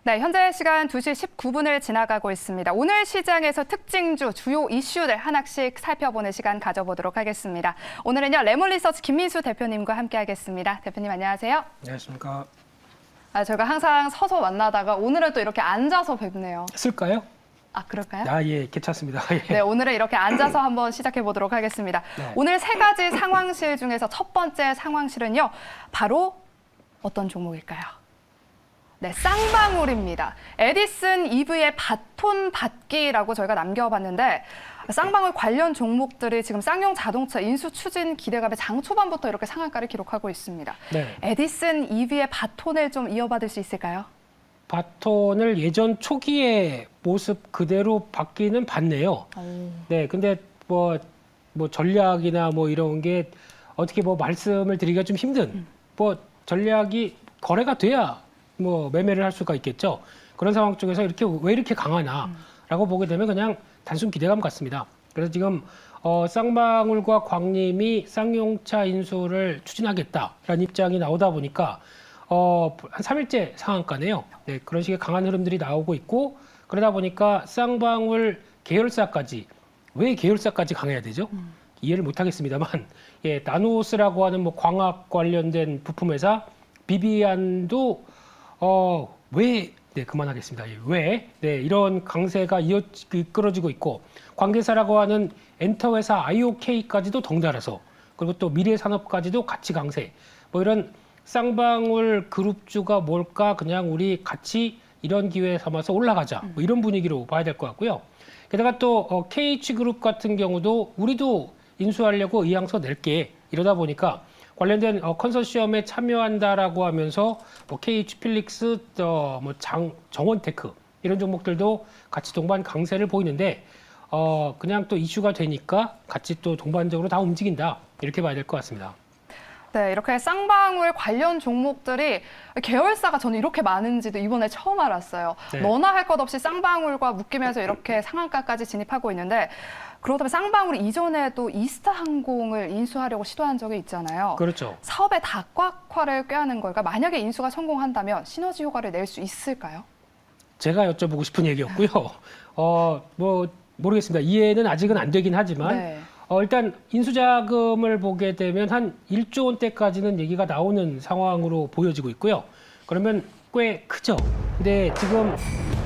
네, 현재 시간 2시 19분을 지나가고 있습니다. 오늘 시장에서 특징주, 주요 이슈들 하나씩 살펴보는 시간 가져보도록 하겠습니다. 오늘은요, 레몬리서치 김민수 대표님과 함께하겠습니다. 대표님 안녕하세요. 안녕하십니까. 저희가 항상 서서 만나다가 오늘은 또 이렇게 앉아서 뵙네요. 쓸까요? 아, 그럴까요? 예, 괜찮습니다. 예. 네, 오늘은 이렇게 앉아서 한번 시작해 보도록 하겠습니다. 네. 오늘 세 가지 상황실 중에서 첫 번째 상황실은요, 바로 어떤 종목일까요? 네, 쌍방울입니다. 에디슨 EV의 바톤 받기라고 저희가 남겨봤는데 쌍방울 관련 종목들이 지금 쌍용 자동차 인수 추진 기대감에 장 초반부터 이렇게 상한가를 기록하고 있습니다. 네. 에디슨 EV의 바톤을 좀 이어받을 수 있을까요? 바톤을 예전 초기의 모습 그대로 받기는 받네요. 네, 근데 뭐 전략이나 뭐 이런 게 어떻게 뭐 말씀을 드리기가 좀 힘든 뭐 전략이 거래가 돼야 뭐 매매를 할 수가 있겠죠. 그런 상황 쪽에서 왜 이렇게 강하나라고 보게 되면 그냥 단순 기대감 같습니다. 그래서 지금 쌍방울과 광림이 쌍용차 인수를 추진하겠다라는 입장이 나오다 보니까 한 3일째 상한가네요. 네, 그런 식의 강한 흐름들이 나오고 있고 그러다 보니까 쌍방울 계열사까지 왜 계열사까지 강해야 되죠? 이해를 못 하겠습니다만 예, 나노스라고 하는 뭐 광학 관련된 부품 회사 비비안도 왜 네, 그만하겠습니다. 예, 왜 네, 이런 강세가 이끌어지고 있고 관계사라고 하는 엔터 회사 IOK까지도 덩달아서 그리고 또 미래산업까지도 같이 강세. 뭐 이런 쌍방울 그룹주가 뭘까 그냥 우리 같이 이런 기회 삼아서 올라가자. 뭐 이런 분위기로 봐야 될 것 같고요. 게다가 또 KH그룹 같은 경우도 우리도 인수하려고 의향서 낼게 이러다 보니까 관련된 컨소시엄에 참여한다라고 하면서 뭐 KH필릭스, 뭐 정원테크 이런 종목들도 같이 동반 강세를 보이는데 그냥 또 이슈가 되니까 같이 또 동반적으로 다 움직인다 이렇게 봐야 될 것 같습니다. 네, 이렇게 쌍방울 관련 종목들이 계열사가 저는 이렇게 많은지도 이번에 처음 알았어요. 네. 너나 할 것 없이 쌍방울과 묶이면서 이렇게 상한가까지 진입하고 있는데 그러다 보면 쌍방울이 이전에도 이스타항공을 인수하려고 시도한 적이 있잖아요. 그렇죠. 사업의 다각화를 꾀하는 걸까? 만약에 인수가 성공한다면 시너지 효과를 낼 수 있을까요? 제가 여쭤보고 싶은 얘기였고요. 뭐 모르겠습니다. 이해는 아직은 안 되긴 하지만 네. 일단 인수자금을 보게 되면 한 1조 원대까지는 얘기가 나오는 상황으로 보여지고 있고요. 그러면 꽤 크죠. 근데 지금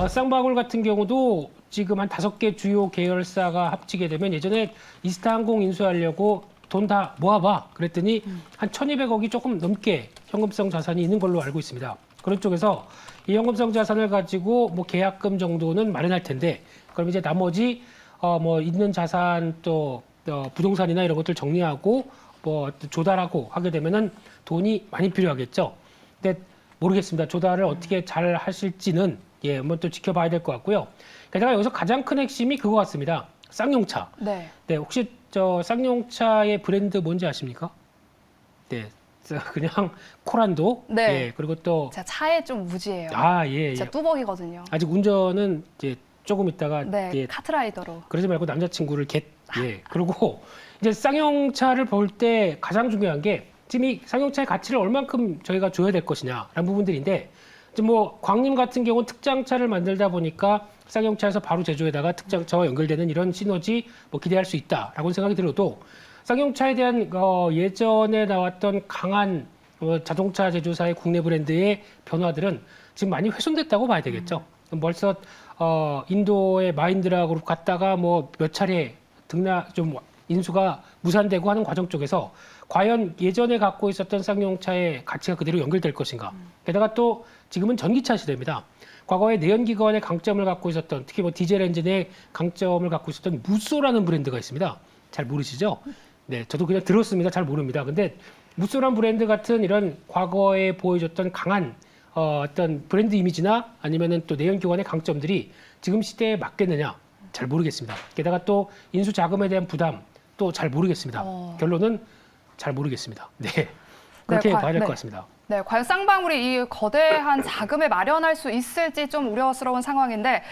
쌍방울 같은 경우도 지금 한 5개 주요 계열사가 합치게 되면 예전에 이스타항공 인수하려고 돈 다 모아봐 그랬더니 한 1,200억이 조금 넘게 현금성 자산이 있는 걸로 알고 있습니다. 그런 쪽에서 이 현금성 자산을 가지고 뭐 계약금 정도는 마련할 텐데 그럼 이제 나머지 뭐 있는 자산 또 부동산이나 이런 것들 정리하고 뭐 조달하고 하게 되면은 돈이 많이 필요하겠죠. 근데 모르겠습니다. 조달을 어떻게 잘 하실지는 예, 한번 또 지켜봐야 될 것 같고요. 게다가 여기서 가장 큰 핵심이 그거 같습니다. 쌍용차. 네. 네, 혹시 쌍용차의 브랜드 뭔지 아십니까? 네, 그냥 코란도. 네. 예, 그리고 또 제가 차에 좀 무지해요. 예. 진짜 뚜벅이거든요. 아직 운전은 이제 조금 있다가 네, 예, 카트라이더로. 그러지 말고 남자친구를 예. 그리고 이제 쌍용차를 볼 때 가장 중요한 게 지금 이 쌍용차의 가치를 얼만큼 저희가 줘야 될 것이냐라는 부분들인데 지금 뭐 광림 같은 경우는 특장차를 만들다 보니까 쌍용차에서 바로 제조에다가 특장차와 연결되는 이런 시너지 뭐 기대할 수 있다라고 생각이 들어도 쌍용차에 대한 예전에 나왔던 강한 자동차 제조사의 국내 브랜드의 변화들은 지금 많이 훼손됐다고 봐야 되겠죠. 벌써 인도의 마힌드라 그룹 갔다가 뭐 몇 차례 좀 인수가 무산되고 하는 과정 쪽에서 과연 예전에 갖고 있었던 쌍용차의 가치가 그대로 연결될 것인가. 게다가 또 지금은 전기차 시대입니다. 과거에 내연기관의 강점을 갖고 있었던 특히 뭐 디젤 엔진의 강점을 갖고 있었던 무쏘라는 브랜드가 있습니다. 잘 모르시죠? 네, 저도 그냥 들었습니다. 잘 모릅니다. 근데 무쏘란 브랜드 같은 이런 과거에 보여줬던 강한 어떤 브랜드 이미지나 아니면은 또 내연기관의 강점들이 지금 시대에 맞겠느냐 잘 모르겠습니다. 게다가 또 인수 자금에 대한 부담 또 잘 모르겠습니다. 결론은 잘 모르겠습니다. 네, 그렇게 봐야 될 것 같습니다. 네, 과연 쌍방울이 이 거대한 자금을 마련할 수 있을지 좀 우려스러운 상황인데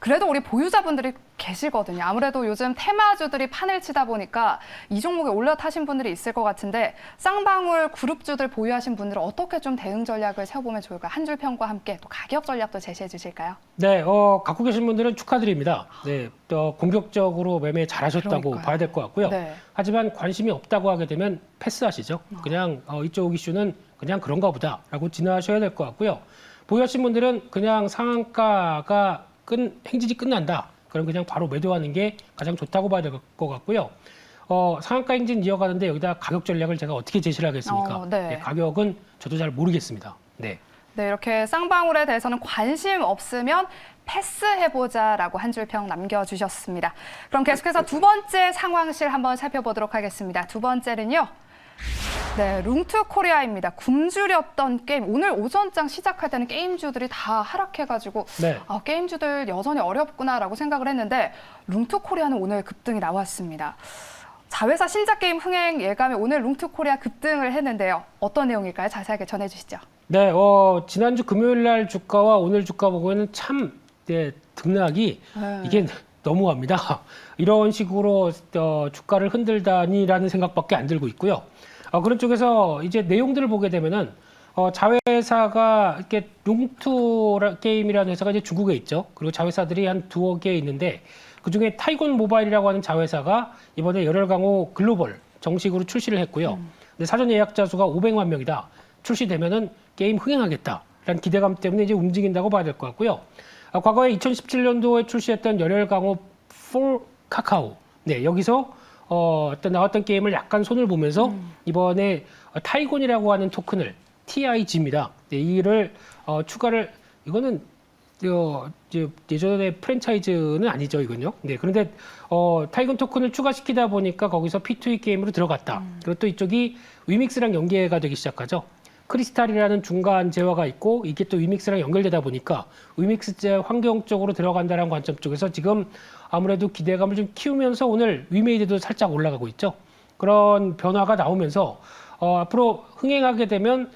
그래도 우리 보유자분들이 계시거든요. 아무래도 요즘 테마주들이 판을 치다 보니까 이 종목에 올라타신 분들이 있을 것 같은데 쌍방울 그룹주들 보유하신 분들은 어떻게 좀 대응 전략을 세워보면 좋을까요? 한 줄 평과 함께 또 가격 전략도 제시해 주실까요? 네, 갖고 계신 분들은 축하드립니다. 네, 또 공격적으로 매매 잘하셨다고 그러니까요. 봐야 될 것 같고요. 네. 하지만 관심이 없다고 하게 되면 패스하시죠. 그냥 이쪽 이슈는 그냥 그런가 보다라고 지나셔야 될 것 같고요. 보유하신 분들은 그냥 상한가가 행진이 끝난다. 그럼 그냥 바로 매도하는 게 가장 좋다고 봐야 될 것 같고요. 상한가 행진 이어가는데 여기다 가격 전략을 제가 어떻게 제시를 하겠습니까? 네. 네, 가격은 저도 잘 모르겠습니다. 네. 네, 이렇게 쌍방울에 대해서는 관심 없으면 패스해보자라고 한 줄 평 남겨주셨습니다. 그럼 계속해서 두 번째 상황실 한번 살펴보도록 하겠습니다. 두 번째는요. 네, 룽투코리아입니다. 굶주렸던 게임. 오늘 오전장 시작할 때는 게임주들이 다 하락해가지고 네. 게임주들 여전히 어렵구나라고 생각을 했는데 룽투코리아는 오늘 급등이 나왔습니다. 자회사 신작 게임 흥행 예감에 오늘 룽투코리아 급등을 했는데요. 어떤 내용일까요? 자세하게 전해주시죠. 네, 지난주 금요일 날 주가와 오늘 주가 보고는 참 등락이 이게 너무합니다. 이런 식으로 주가를 흔들다니라는 생각밖에 안 들고 있고요. 그런 쪽에서 이제 내용들을 보게 되면은 자회사가 이렇게 룽투 게임이라는 회사가 이제 중국에 있죠. 그리고 자회사들이 한 두어 개 있는데 그중에 타이곤 모바일이라고 하는 자회사가 이번에 열혈강호 글로벌 정식으로 출시를 했고요. 근데 사전 예약자 수가 500만 명이다. 출시되면은 게임 흥행하겠다라는 기대감 때문에 이제 움직인다고 봐야 될 것 같고요. 과거에 2017년도에 출시했던 열혈강호 4 카카오. 네, 여기서 어떤 나왔던 게임을 약간 손을 보면서 이번에 타이곤이라고 하는 토큰을 TIG입니다. 네, 이를 추가를 이거는 예전에 프랜차이즈는 아니죠, 이건요. 네, 그런데 타이건 토큰을 추가시키다 보니까 거기서 P2E 게임으로 들어갔다. 그리고 또 이쪽이 위믹스랑 연계가 되기 시작하죠. 크리스탈이라는 중간 재화가 있고 이게 또 위믹스랑 연결되다 보니까 위믹스제 환경 쪽으로 들어간다는 관점 쪽에서 지금 아무래도 기대감을 좀 키우면서 오늘 위메이드도 살짝 올라가고 있죠. 그런 변화가 나오면서 앞으로 흥행하게 되면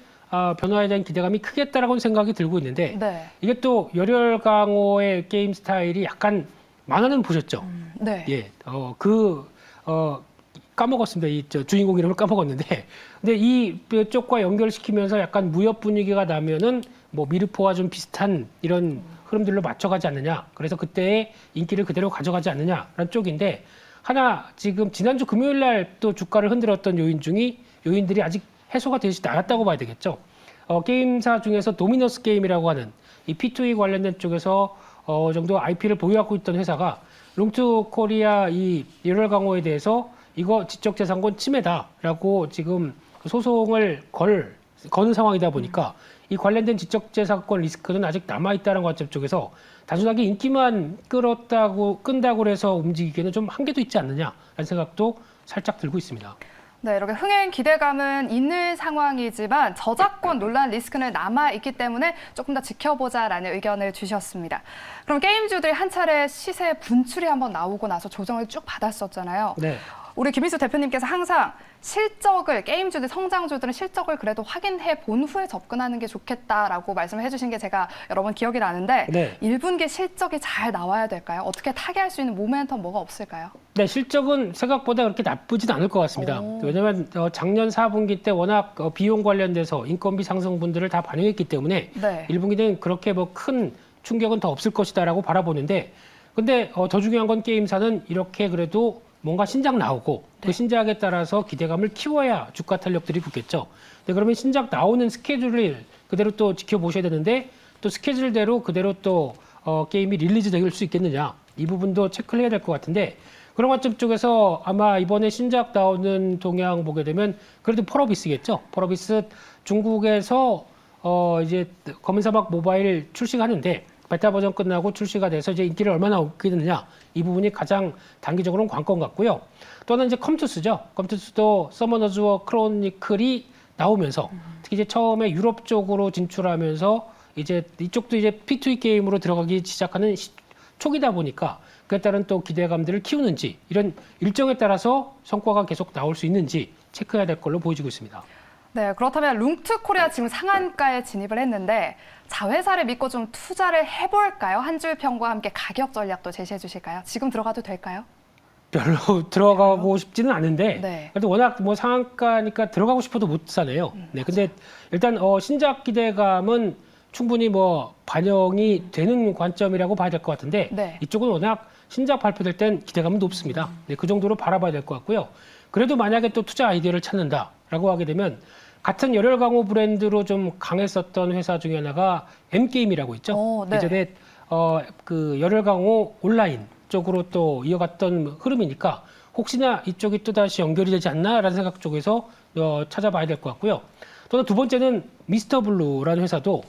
변화에 대한 기대감이 크겠다라고 생각이 들고 있는데 네. 이게 또 열혈강호의 게임 스타일이 약간 만화는 보셨죠? 네. 예, 까먹었습니다. 주인공 이름을 까먹었는데, 근데 이쪽과 연결시키면서 약간 무협 분위기가 나면은 뭐 미르포와 좀 비슷한 이런 흐름들로 맞춰가지 않느냐. 그래서 그때의 인기를 그대로 가져가지 않느냐라는 쪽인데 하나 지금 지난주 금요일 날 또 주가를 흔들었던 요인들이 아직 해소가 되지 않았다고 봐야 되겠죠. 게임사 중에서 도미너스 게임이라고 하는 이 P2E 관련된 쪽에서 정도 IP를 보유하고 있던 회사가 룽투 코리아 이 열혈강호에 대해서 이거 지적재산권 침해다라고 지금 소송을 거는 상황이다 보니까 이 관련된 지적재산권 리스크는 아직 남아있다는 관점 쪽에서 단순하게 인기만 끈다고 해서 움직이기에는 좀 한계도 있지 않느냐라는 생각도 살짝 들고 있습니다. 네, 이렇게 흥행 기대감은 있는 상황이지만 저작권 논란 리스크는 남아있기 때문에 조금 더 지켜보자라는 의견을 주셨습니다. 그럼 게임주들이 한 차례 시세 분출이 한번 나오고 나서 조정을 쭉 받았었잖아요. 네. 우리 김희수 대표님께서 항상 게임주들, 성장주들은 실적을 그래도 확인해 본 후에 접근하는 게 좋겠다라고 말씀을 해주신 게 제가 여러 번 기억이 나는데 네. 1분기 실적이 잘 나와야 될까요? 어떻게 타개할 수 있는 모멘텀 뭐가 없을까요? 네, 실적은 생각보다 그렇게 나쁘진 않을 것 같습니다. 왜냐하면 작년 4분기 때 워낙 비용 관련돼서 인건비 상승분들을 다 반영했기 때문에 네. 1분기는 그렇게 뭐 큰 충격은 더 없을 것이다라고 바라보는데 근데 더 중요한 건 게임사는 이렇게 그래도 뭔가 신작 나오고 그 신작에 따라서 기대감을 키워야 주가 탄력들이 붙겠죠. 네, 그러면 신작 나오는 스케줄을 그대로 또 지켜보셔야 되는데 또 스케줄대로 그대로 또 게임이 릴리즈 될 수 있겠느냐. 이 부분도 체크를 해야 될 것 같은데 그런 관점 쪽에서 아마 이번에 신작 나오는 동향 보게 되면 그래도 펄어비스겠죠. 펄어비스 중국에서 이제 검은사막 모바일 출시가 하는데 베타 버전 끝나고 출시가 돼서 이제 인기를 얼마나 얻게 되느냐 이 부분이 가장 단기적으로는 관건 같고요. 또 하나 이제 컴투스죠. 컴투스도 서머너즈 워 크로니클이 나오면서 특히 이제 처음에 유럽 쪽으로 진출하면서 이제 이쪽도 이제 P2E 게임으로 들어가기 시작하는 초기다 보니까 그에 따른 또 기대감들을 키우는지 이런 일정에 따라서 성과가 계속 나올 수 있는지 체크해야 될 걸로 보여지고 있습니다. 네, 그렇다면 룽트코리아 지금 상한가에 진입을 했는데 자회사를 믿고 좀 투자를 해볼까요? 한 줄 평과 함께 가격 전략도 제시해 주실까요? 지금 들어가도 될까요? 별로 들어가고 싶지는 않은데 네. 그래도 워낙 뭐 상한가니까 들어가고 싶어도 못 사네요. 네, 근데 일단 신작 기대감은 충분히 뭐 반영이 되는 관점이라고 봐야 될 것 같은데 네. 이쪽은 워낙 신작 발표될 땐 기대감은 높습니다. 네, 그 정도로 바라봐야 될 것 같고요. 그래도 만약에 또 투자 아이디어를 찾는다라고 하게 되면 같은 열혈 강호 브랜드로 좀 강했었던 회사 중에 하나가 M게임이라고 있죠. 네. 예전에 그 열혈 강호 온라인 쪽으로 또 이어갔던 흐름이니까 혹시나 이쪽이 또 다시 연결이 되지 않나라는 생각 쪽에서 찾아봐야 될 것 같고요. 또 두 번째는 미스터 블루라는 회사도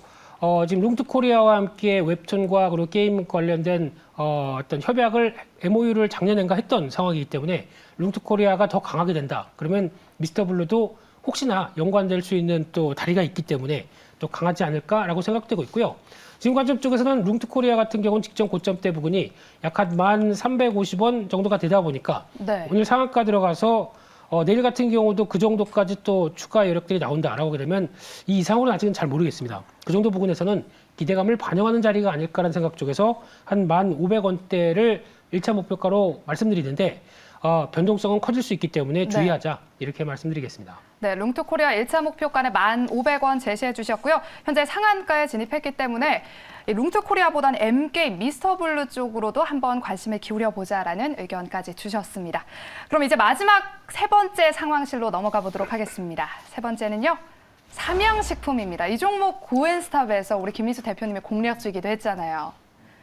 지금 룽트코리아와 함께 웹툰과 그리고 게임 관련된 어떤 협약을 MOU를 작년엔가 했던 상황이기 때문에 룽트코리아가 더 강하게 된다. 그러면 미스터 블루도 혹시나 연관될 수 있는 또 다리가 있기 때문에 또 강하지 않을까라고 생각되고 있고요. 지금 관점 쪽에서는 룽트코리아 같은 경우는 직전 고점대 부근이 약 한 1,350원 정도가 되다 보니까 네. 오늘 상한가 들어가서 내일 같은 경우도 그 정도까지 또 추가 여력들이 나온다라고 하게 되면 이 이상으로는 아직은 잘 모르겠습니다. 그 정도 부분에서는 기대감을 반영하는 자리가 아닐까라는 생각 쪽에서 한 1,500원대를 1차 목표가로 말씀드리는데 변동성은 커질 수 있기 때문에 주의하자 이렇게 말씀드리겠습니다. 네, 룽트코리아 1차 목표가는 1,500원 제시해 주셨고요. 현재 상한가에 진입했기 때문에 이 룽트코리아보다는 M게임, 미스터블루 쪽으로도 한번 관심을 기울여보자라는 의견까지 주셨습니다. 그럼 이제 마지막 세 번째 상황실로 넘어가 보도록 하겠습니다. 세 번째는요. 삼양식품입니다. 이 종목 고엔스탑에서 우리 김민수 대표님의 공략주이기도 했잖아요.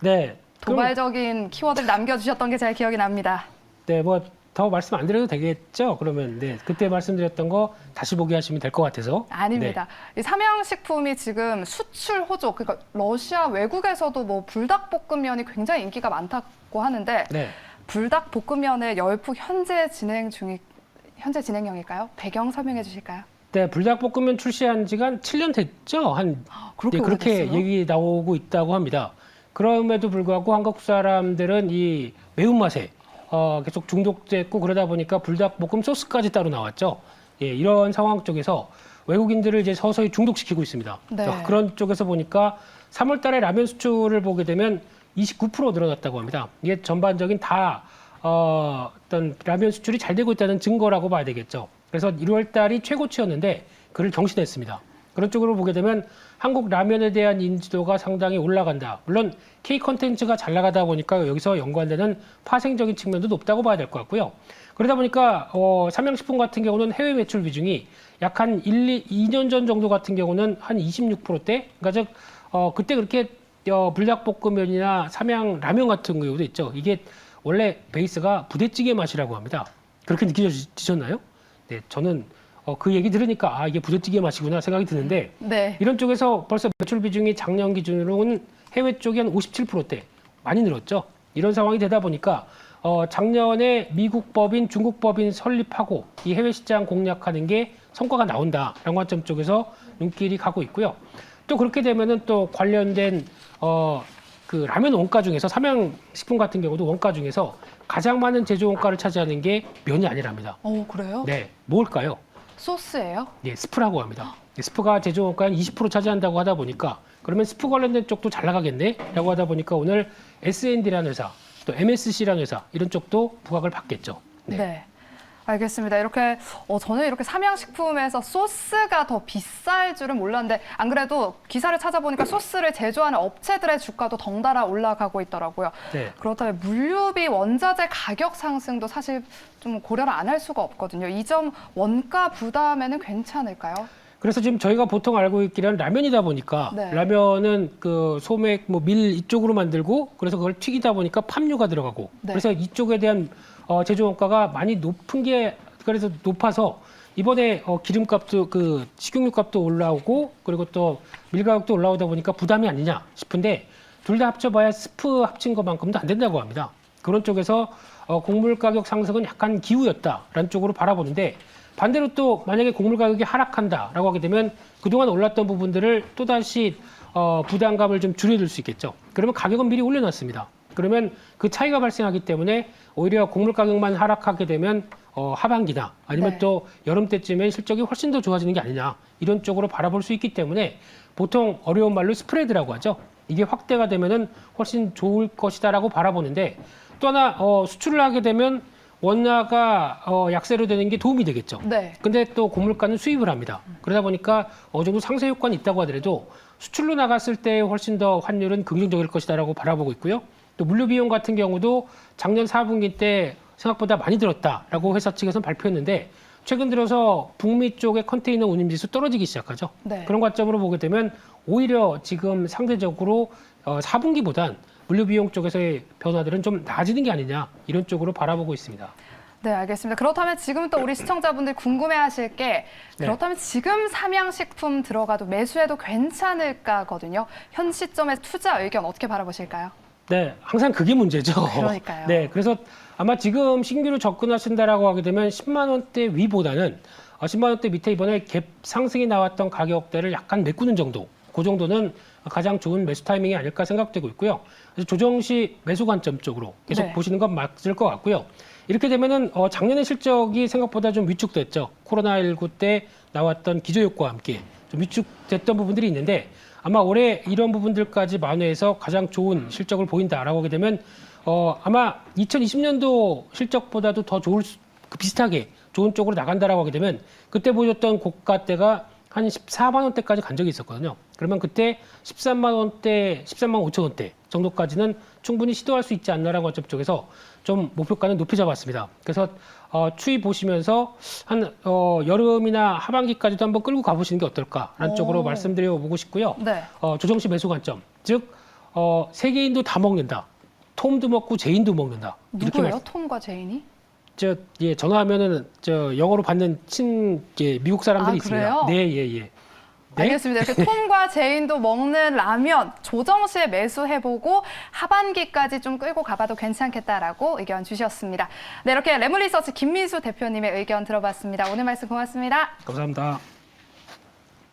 네. 도발적인 키워드를 남겨주셨던 게 제가 기억이 납니다. 네, 뭐 더 말씀 안 드려도 되겠죠? 그러면 네, 그때 말씀드렸던 거 다시 보기 하시면 될 것 같아서. 아닙니다. 이 삼양식품이 지금 수출 호조, 그러니까 러시아 외국에서도 뭐 불닭볶음면이 굉장히 인기가 많다고 하는데 네. 불닭볶음면의 열풍 현재 진행형일까요? 배경 설명해 주실까요? 네, 불닭볶음면 출시한 지가 한 7년 됐죠? 그렇게 네, 그렇게 오래됐어요? 얘기 나오고 있다고 합니다. 그럼에도 불구하고 한국 사람들은 이 매운맛에 계속 중독됐고 그러다 보니까 불닭볶음 소스까지 따로 나왔죠. 예, 이런 상황 쪽에서 외국인들을 이제 서서히 중독시키고 있습니다. 네. 그런 쪽에서 보니까 3월 달에 라면 수출을 보게 되면 29% 늘어났다고 합니다. 이게 전반적인 어떤 라면 수출이 잘 되고 있다는 증거라고 봐야 되겠죠. 그래서 1월 달이 최고치였는데 그를 경신했습니다. 그런 쪽으로 보게 되면 한국 라면에 대한 인지도가 상당히 올라간다. 물론 K 컨텐츠가 잘 나가다 보니까 여기서 연관되는 파생적인 측면도 높다고 봐야 될 것 같고요. 그러다 보니까 삼양식품 같은 경우는 해외 매출 비중이 약 한 2년 전 정도 같은 경우는 한 26%대. 그러니까 즉 그때 그렇게 불닭볶음면이나 삼양 라면 같은 경우도 있죠. 이게 원래 베이스가 부대찌개 맛이라고 합니다. 그렇게 느껴지셨나요? 네, 저는 그 얘기 들으니까 이게 부대찌개 맛이구나 생각이 드는데 네. 이런 쪽에서 벌써 매출 비중이 작년 기준으로는 해외 쪽이 한 57%대 많이 늘었죠. 이런 상황이 되다 보니까 작년에 미국 법인, 중국 법인 설립하고 이 해외 시장 공략하는 게 성과가 나온다라는 관점 쪽에서 눈길이 가고 있고요. 또 그렇게 되면은 또 관련된 그 라면 원가 중에서 삼양식품 같은 경우도 원가 중에서 가장 많은 제조 원가를 차지하는 게 면이 아니랍니다. 그래요? 네, 뭘까요? 소스예요? 네, 스프라고 합니다. 스프가 제조 원가 한 20% 차지한다고 하다 보니까 그러면 스프 관련된 쪽도 잘 나가겠네라고 하다 보니까 오늘 S&D라는 회사, 또 MSC라는 회사 이런 쪽도 부각을 받겠죠. 네. 알겠습니다. 이렇게 저는 이렇게 삼양식품에서 소스가 더 비쌀 줄은 몰랐는데 안 그래도 기사를 찾아보니까 소스를 제조하는 업체들의 주가도 덩달아 올라가고 있더라고요. 네. 그렇다면 물류비, 원자재 가격 상승도 사실 좀 고려를 안 할 수가 없거든요. 이 점 원가 부담에는 괜찮을까요? 그래서 지금 저희가 보통 알고 있기로는 라면이다 보니까 네. 라면은 그 소맥 밀 이쪽으로 만들고 그래서 그걸 튀기다 보니까 팜유가 들어가고 네. 그래서 이쪽에 대한 제조 원가가 많이 높은 게 그래서 높아서 이번에 기름값도 그 식용유 값도 올라오고 그리고 또 밀 가격도 올라오다 보니까 부담이 아니냐 싶은데 둘 다 합쳐봐야 스프 합친 것만큼도 안 된다고 합니다. 그런 쪽에서 곡물 가격 상승은 약간 기우였다라는 쪽으로 바라보는데 반대로 또 만약에 곡물 가격이 하락한다라고 하게 되면 그동안 올랐던 부분들을 또다시 부담감을 좀 줄여줄 수 있겠죠. 그러면 가격은 미리 올려놨습니다. 그러면 그 차이가 발생하기 때문에 오히려 곡물 가격만 하락하게 되면 하반기나 아니면 네. 또 여름 때쯤에 실적이 훨씬 더 좋아지는 게 아니냐 이런 쪽으로 바라볼 수 있기 때문에 보통 어려운 말로 스프레드라고 하죠. 이게 확대가 되면은 훨씬 좋을 것이다라고 바라보는데 또 하나 수출을 하게 되면 원화가 약세로 되는 게 도움이 되겠죠. 네. 근데 또 고물가는 수입을 합니다. 그러다 보니까 어느 정도 상쇄 효과는 있다고 하더라도 수출로 나갔을 때 훨씬 더 환율은 긍정적일 것이다라고 바라보고 있고요. 또 물류 비용 같은 경우도 작년 4분기 때 생각보다 많이 들었다라고 회사 측에서는 발표했는데 최근 들어서 북미 쪽의 컨테이너 운임 지수 떨어지기 시작하죠. 네. 그런 관점으로 보게 되면 오히려 지금 상대적으로 4분기보단 물류 비용 쪽에서의 변화들은 좀 나아지는 게 아니냐 이런 쪽으로 바라보고 있습니다. 네, 알겠습니다. 그렇다면 지금 또 우리 시청자분들이 궁금해하실 게 네. 그렇다면 지금 삼양식품 들어가도 매수해도 괜찮을까거든요. 현 시점에 투자 의견 어떻게 바라보실까요? 네, 항상 그게 문제죠. 그러니까요. 네, 그래서 아마 지금 신규로 접근하신다라고 하게 되면 10만 원대 위보다는 10만 원대 밑에 이번에 갭 상승이 나왔던 가격대를 약간 메꾸는 정도, 그 정도는 가장 좋은 매수 타이밍이 아닐까 생각되고 있고요. 그래서 조정 시 매수 관점 쪽으로 계속 네. 보시는 건 맞을 것 같고요. 이렇게 되면은 작년에 실적이 생각보다 좀 위축됐죠. 코로나19 때 나왔던 기저효과와 함께 좀 위축됐던 부분들이 있는데 아마 올해 이런 부분들까지 만회해서 가장 좋은 실적을 보인다라고 하게 되면 아마 2020년도 실적보다도 더 비슷하게 좋은 쪽으로 나간다라고 하게 되면 그때 보여줬던 고가대가 한 14만 원대까지 간 적이 있었거든요. 그러면 그때 13만 원대, 13만 5천 원대 정도까지는 충분히 시도할 수 있지 않나라는 관점 쪽에서 좀 목표가는 높이 잡았습니다. 그래서 추이 보시면서 한 여름이나 하반기까지도 한번 끌고 가보시는 게 어떨까라는 쪽으로 말씀드려보고 싶고요. 네. 조정 시 매수 관점, 즉 세계인도 다 먹는다. 톰도 먹고 제인도 먹는다. 누구예요? 톰과 제인이? 전화하면은 영어로 받는 미국 사람들이 그래요? 있습니다. 네, 예, 예. 네? 알겠습니다. 이렇게 톰과 제인도 먹는 라면 조정 시에 매수해보고 하반기까지 좀 끌고 가봐도 괜찮겠다라고 의견 주셨습니다. 네, 이렇게 레몬리서치 김민수 대표님의 의견 들어봤습니다. 오늘 말씀 고맙습니다. 감사합니다.